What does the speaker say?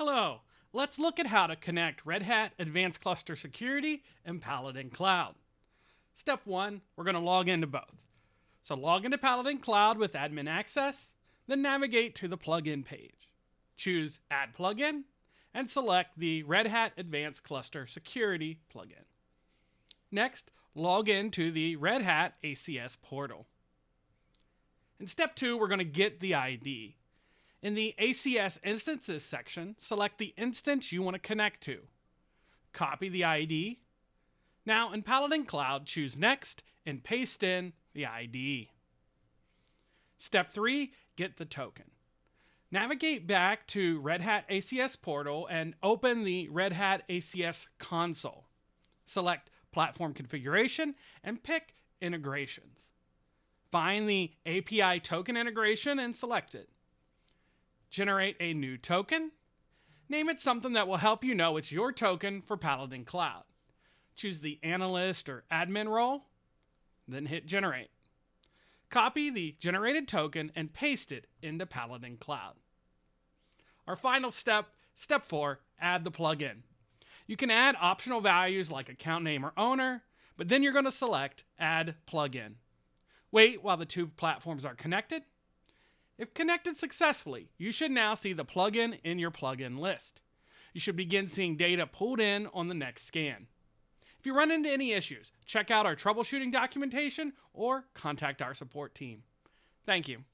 Hello, let's look at how to connect Red Hat Advanced Cluster Security and Paladin Cloud. Step 1, we're going to log into both. So log into Paladin Cloud with admin access, then navigate to the plugin page. Choose Add Plugin, and select the Red Hat Advanced Cluster Security plugin. Next, log into the Red Hat ACS portal. In step 2, we're going to get the ID. In the ACS Instances section, select the instance you want to connect to. Copy the ID. Now in Paladin Cloud, choose Next and paste in the ID. Step 3, get the token. Navigate back to Red Hat ACS portal and open the Red Hat ACS console. Select Platform Configuration and pick Integrations. Find the API token integration and select it. Generate a new token. Name it something that will help you know it's your token for Paladin Cloud. Choose the analyst or admin role, then hit generate. Copy the generated token and paste it into Paladin Cloud. Our final step, step 4, add the plugin. You can add optional values like account name or owner, but then you're going to select Add Plugin. Wait while the two platforms are connected. If connected successfully, you should now see the plugin in your plugin list. You should begin seeing data pulled in on the next scan. If you run into any issues, check out our troubleshooting documentation or contact our support team. Thank you.